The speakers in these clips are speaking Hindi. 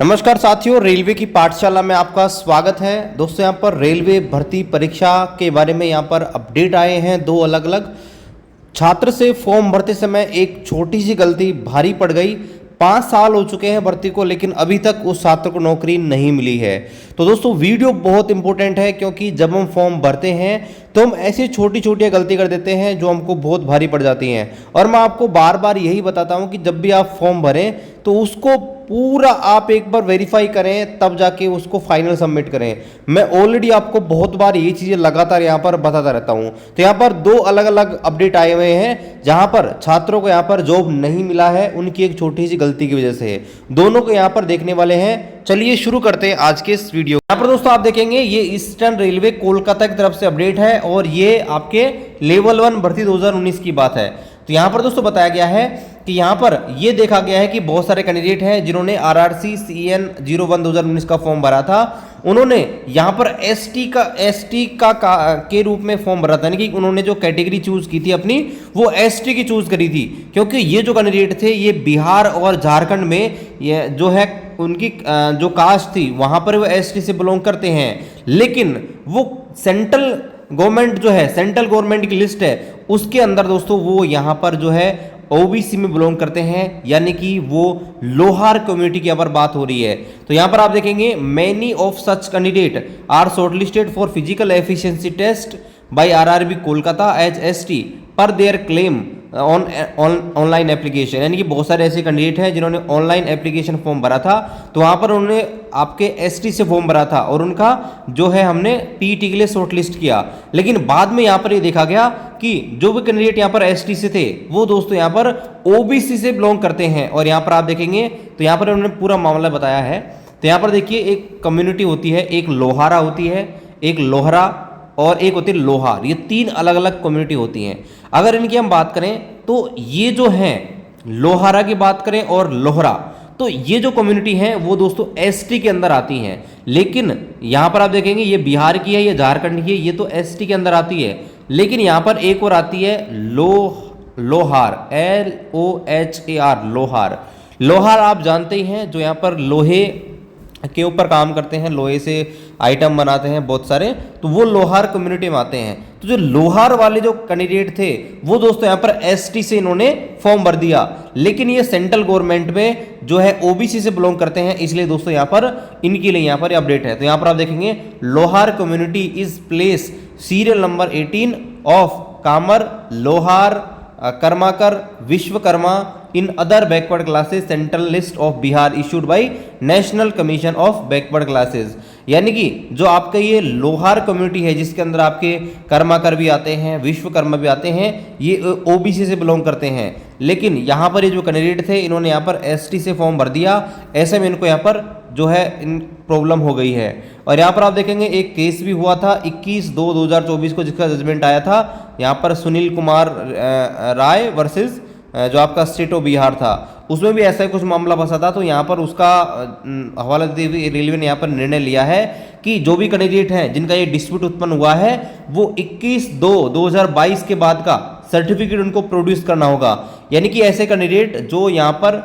नमस्कार साथियों, रेलवे की पाठशाला में आपका स्वागत है। दोस्तों यहाँ पर रेलवे भर्ती परीक्षा के बारे में यहाँ पर अपडेट आए हैं। दो अलग अलग छात्र से फॉर्म भरते समय एक छोटी सी गलती भारी पड़ गई। 5 साल हो चुके हैं भर्ती को, लेकिन अभी तक उस छात्र को नौकरी नहीं मिली है। तो दोस्तों वीडियो बहुत इंपॉर्टेंट है, क्योंकि जब हम फॉर्म भरते हैं तो हम ऐसी छोटी छोटी गलती कर देते हैं जो हमको बहुत भारी पड़ जाती हैं। और मैं आपको बार बार यही बताता हूं कि जब भी आप फॉर्म भरें तो उसको पूरा आप एक बार वेरीफाई करें, तब जाके उसको फाइनल सबमिट करें। मैं ऑलरेडी आपको बहुत बार ये चीज़ें लगातार यहाँ पर बताता रहता हूँ। तो यहाँ पर दो अलग अलग अपडेट आए हुए हैं, जहाँ पर छात्रों को यहाँ पर जॉब नहीं मिला है, उनकी एक छोटी सी गलती की वजह से। दोनों को यहाँ पर देखने वाले हैं। चलिए शुरू करते हैं आज के इस वीडियो। यहाँ पर दोस्तों आप देखेंगे ये ईस्टर्न रेलवे कोलकाता की तरफ से अपडेट है, और ये आपके लेवल 1 भर्ती 2019 की बात है। तो यहाँ पर दोस्तों बताया गया है कि यहाँ पर ये देखा गया है कि बहुत सारे कैंडिडेट हैं जिन्होंने RRC CN 01 2019 का फॉर्म भरा था। उन्होंने यहाँ पर ST के रूप में फॉर्म भरा था, यानी कि उन्होंने जो कैटेगरी चूज की थी अपनी, वो ST की चूज करी थी। क्योंकि ये जो कैंडिडेट थे ये बिहार और झारखंड में ये जो है उनकी जो कास्ट थी वहाँ पर वो ST से बिलोंग करते हैं। लेकिन वो सेंट्रल गवर्नमेंट जो है, सेंट्रल गवर्नमेंट की लिस्ट है, उसके अंदर दोस्तों वो यहाँ पर जो है OBC में बिलोंग करते हैं, यानी कि वो लोहार कम्युनिटी की अगर बात हो रही है। तो यहाँ पर आप देखेंगे many of such candidate are shortlisted for physical efficiency test by RRB Kolkata as ST per their claim online application, यानी कि बहुत सारे ऐसे कैंडिडेट हैं जिन्होंने ऑनलाइन एप्लीकेशन फॉर्म भरा था। तो वहाँ पर उन्होंने आपके ST से फॉर्म भरा था और उनका जो है हमने PET के लिए शॉर्ट लिस्ट किया। लेकिन बाद में यहाँ पर ये देखा गया कि जो भी कैंडिडेट यहाँ पर ST से थे वो दोस्तों यहाँ पर OBC से बिलोंग करते हैं। और यहाँ पर आप देखेंगे तो यहाँ पर उन्होंने पूरा मामला बताया है। तो यहाँ पर देखिए एक कम्युनिटी होती है, एक लोहारा होती है, एक लोहरा और एक होती है लोहार। ये 3 अलग अलग कम्युनिटी होती हैं। अगर इनकी हम बात करें तो ये जो हैं लोहारा की बात करें और लोहरा, तो ये जो कम्युनिटी है वो दोस्तों ST के अंदर आती हैं। लेकिन यहाँ पर आप देखेंगे ये बिहार की है, ये झारखंड की है, ये तो ST के अंदर आती है। लेकिन यहाँ पर एक और आती है लोहार, LOHAR, लोहार। लोहार आप जानते ही हैं, जो यहाँ पर लोहे के ऊपर काम करते हैं, लोहे से आइटम बनाते हैं बहुत सारे, तो वो लोहार कम्युनिटी में आते हैं। तो जो लोहार वाले जो कैंडिडेट थे वो दोस्तों यहाँ पर ST से इन्होंने फॉर्म भर दिया। लेकिन ये सेंट्रल गवर्नमेंट में जो है OBC से बिलोंग करते हैं, इसलिए दोस्तों यहाँ पर इनके लिए यहाँ पर अपडेट है। तो यहाँ पर आप देखेंगे लोहार community is place serial number 18 of कामर, लोहार, Karmakar, Vishwakarma in other backward classes central list of Bihar issued by national commission of backward classes. यानी कि जो आपका ये लोहार कम्युनिटी है जिसके अंदर आपके कर्माकर भी आते हैं, विश्वकर्मा भी आते हैं, ये OBC से बिलोंग करते हैं। लेकिन यहाँ पर ये जो कैंडिडेट थे इन्होंने यहाँ पर ST से फॉर्म भर दिया, ऐसे में इनको यहाँ पर जो है इन प्रॉब्लम हो गई है। और यहाँ पर आप देखेंगे एक केस भी हुआ था 21/2/2024 को, जिसका जजमेंट आया था यहाँ पर सुनील कुमार राय वर्सेस जो आपका स्टेट ऑफ बिहार था, उसमें भी ऐसा ही कुछ मामला फंसा था। तो यहाँ पर उसका हवाला देते हुए रेलवे ने यहाँ पर निर्णय लिया है कि जो भी कैंडिडेट हैं जिनका ये डिस्प्यूट उत्पन्न हुआ है वो 21/2/2022 के बाद का सर्टिफिकेट उनको प्रोड्यूस करना होगा। यानी कि ऐसे कैंडिडेट जो यहाँ पर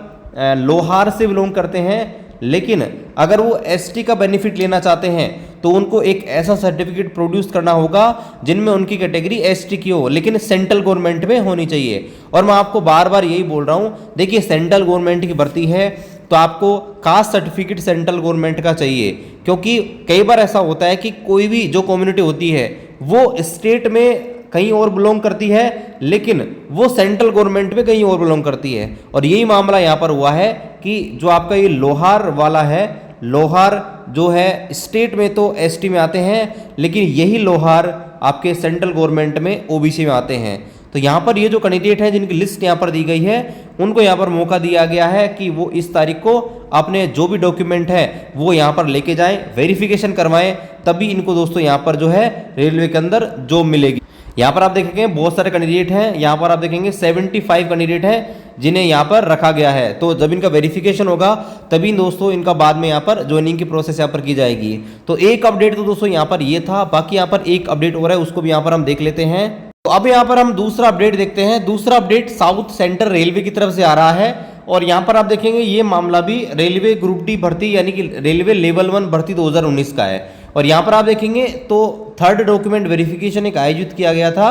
लोहार से बिलोंग करते हैं, लेकिन अगर वो ST का बेनिफिट लेना चाहते हैं तो उनको एक ऐसा सर्टिफिकेट प्रोड्यूस करना होगा जिनमें उनकी कैटेगरी ST की हो, लेकिन सेंट्रल गवर्नमेंट में होनी चाहिए। और मैं आपको बार बार यही बोल रहा हूँ, देखिए सेंट्रल गवर्नमेंट की भर्ती है तो आपको कास्ट सर्टिफिकेट सेंट्रल गवर्नमेंट का चाहिए। क्योंकि कई बार ऐसा होता है कि कोई भी जो कम्युनिटी होती है वो स्टेट में कहीं और बिलोंग करती है, लेकिन वो सेंट्रल गवर्नमेंट में कहीं और बिलोंग करती है। और यही मामला यहाँ पर हुआ है कि जो आपका ये लोहार वाला है, लोहार जो है स्टेट में तो ST में आते हैं, लेकिन यही लोहार आपके सेंट्रल गवर्नमेंट में OBC में आते हैं। तो यहाँ पर ये जो कैंडिडेट हैं जिनकी लिस्ट यहाँ पर दी गई है, उनको यहाँ पर मौका दिया गया है कि वो इस तारीख को अपने जो भी डॉक्यूमेंट है वो यहाँ पर लेके जाएं, वेरिफिकेशन करवाएं, तभी इनको दोस्तों यहाँ पर जो है रेलवे के अंदर जॉब मिलेगी। यहाँ पर आप देखेंगे बहुत सारे कैंडिडेट हैं, यहाँ पर आप देखेंगे 75 कैंडिडेट हैं जिन्हें यहाँ पर रखा गया है। तो जब इनका वेरिफिकेशन होगा तभी दोस्तों इनका बाद में यहाँ पर ज्वाइनिंग की प्रोसेस यहाँ पर की जाएगी। तो एक अपडेट तो दोस्तों यहाँ पर ये था, बाकी यहाँ पर एक अपडेट हो रहा है, उसको भी यहाँ पर हम देख लेते हैं। तो अब यहाँ पर हम दूसरा अपडेट देखते हैं। दूसरा अपडेट साउथ सेंट्रल रेलवे की तरफ से आ रहा है और यहाँ पर आप देखेंगे ये मामला भी रेलवे ग्रुप डी भर्ती यानी कि रेलवे लेवल 1 भर्ती 2019 का है। और यहाँ पर आप देखेंगे तो थर्ड डॉक्यूमेंट वेरिफिकेशन एक आयोजित किया गया था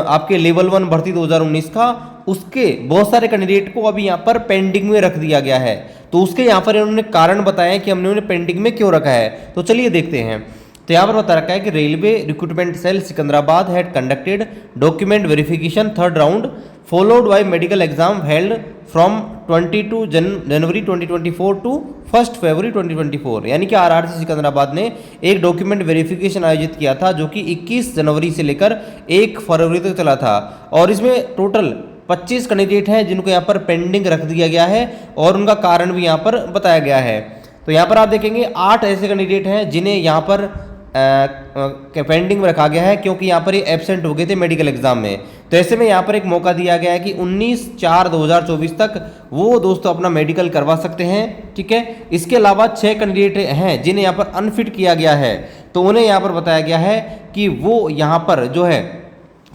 आपके लेवल 1 भर्ती 2019 का, उसके बहुत सारे कैंडिडेट को अभी यहाँ पर पेंडिंग में रख दिया गया है। तो उसके यहाँ पर इन्होंने कारण बताया कि हमने उन्हें पेंडिंग में क्यों रखा है, तो चलिए देखते हैं। तो यहाँ पर बता रखा है कि railway recruitment cell Secunderabad had conducted document verification third round followed by medical exam held from 22 January 2024 to 1 February 2024। यानी कि आरआरसी सिकंदराबाद ने एक डॉक्यूमेंट वेरिफिकेशन आयोजित किया था जो कि 21 जनवरी से लेकर 1 फरवरी तक चला था। और इसमें टोटल 25 कैंडिडेट हैं जिनको यहाँ पर पेंडिंग रख दिया गया है और उनका कारण भी यहाँ पर बताया गया है। तो यहाँ पर आप देखेंगे 8 ऐसे कैंडिडेट हैं जिन्हें यहाँ पर पेंडिंग में रखा गया है क्योंकि यहाँ पर ये एब्सेंट हो गए थे मेडिकल एग्जाम में। तो ऐसे में यहाँ पर एक मौका दिया गया है कि 19/4/2024 तक वो दोस्तों अपना मेडिकल करवा सकते हैं, ठीक है। इसके अलावा 6 कैंडिडेट हैं जिन्हें यहाँ पर अनफिट किया गया है, तो उन्हें यहाँ पर बताया गया है कि वो यहाँ पर जो है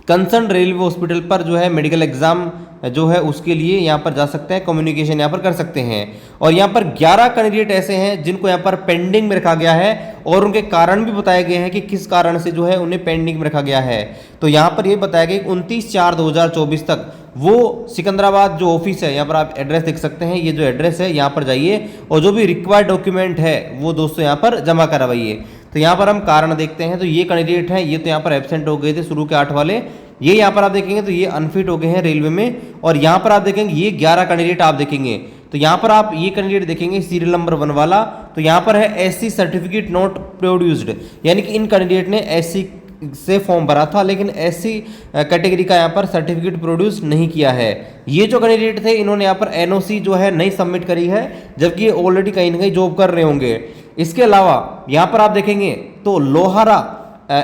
कंसर्न रेलवे हॉस्पिटल पर जो है मेडिकल एग्जाम जो है उसके लिए यहाँ पर जा सकते हैं, कम्युनिकेशन यहाँ पर कर सकते हैं। और यहाँ पर 11 कैंडिडेट ऐसे हैं जिनको यहाँ पर पेंडिंग में रखा गया है और उनके कारण भी बताए गए हैं कि किस कारण से जो है उन्हें पेंडिंग में रखा गया है। तो यहाँ पर ये बताया गया कि 29/4/2024 तक वो सिकंदराबाद जो ऑफिस है, यहाँ पर आप एड्रेस देख सकते हैं, ये जो एड्रेस है यहाँ पर जाइए और जो भी रिक्वायर्ड डॉक्यूमेंट है वो दोस्तों यहाँ पर जमा करवाइए। तो यहाँ पर हम कारण देखते हैं, तो ये कैंडिडेट हैं, ये तो यहाँ पर एब्सेंट हो गए थे शुरू के 8 वाले, ये यहाँ पर आप देखेंगे तो ये अनफिट हो गए हैं रेलवे में। और यहाँ पर आप देखेंगे ये 11 कैंडिडेट आप देखेंगे, तो यहाँ पर आप ये कैंडिडेट देखेंगे सीरियल नंबर 1 वाला, तो यहाँ पर है एससी सर्टिफिकेट नॉट प्रोड्यूस्ड, यानी कि इन कैंडिडेट ने एससी से फॉर्म भरा था लेकिन एससी कैटेगरी का यहाँ पर सर्टिफिकेट प्रोड्यूस नहीं किया है। ये जो कैंडिडेट थे इन्होंने यहाँ पर एनओसी जो है नहीं सबमिट करी है, जबकि ये ऑलरेडी कहीं ना कहीं जॉब कर रहे होंगे। इसके अलावा यहाँ पर आप देखेंगे तो Lohara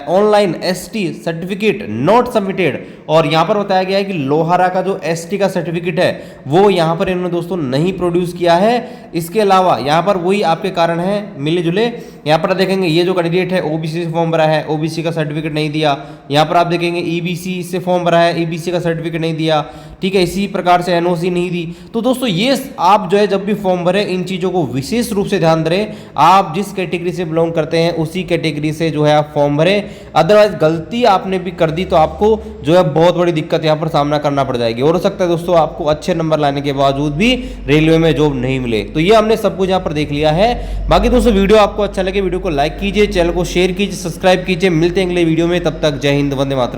online ST certificate not submitted, और यहाँ पर बताया गया है कि लोहारा का जो एसटी का सर्टिफिकेट है वो यहाँ पर इन्होंने दोस्तों नहीं प्रोड्यूस किया है। इसके अलावा यहाँ पर वही आपके कारण है मिले जुले। यहाँ पर देखेंगे ये जो कैंडिडेट है ओबीसी से फॉर्म भरा है, ओबीसी का सर्टिफिकेट नहीं दिया। यहाँ पर आप देखेंगे ईबीसी से फॉर्म भरा है, ईबीसी का सर्टिफिकेट नहीं दिया, ठीक है। इसी प्रकार से एनओसी नहीं दी। तो दोस्तों ये आप जो है जब भी फॉर्म भरे इन चीज़ों को विशेष रूप से ध्यान दें, आप जिस कैटेगरी से बिलोंग करते हैं उसी कैटेगरी से जो है आप फॉर्म भरें, अदरवाइज गलती आपने भी कर दी तो आपको जो है बहुत बड़ी दिक्कत यहाँ पर सामना करना पड़ जाएगी और हो सकता है दोस्तों आपको अच्छे नंबर लाने के बावजूद भी रेलवे में जॉब नहीं मिले। तो ये हमने सब कुछ यहाँ पर देख लिया है। बाकी दोस्तों वीडियो आपको अच्छा लगे वीडियो को लाइक कीजिए, चैनल को शेयर कीजिए, सब्सक्राइब कीजिए। मिलते हैं अगले वीडियो में, तब तक जय हिंद, वंदे मातरम।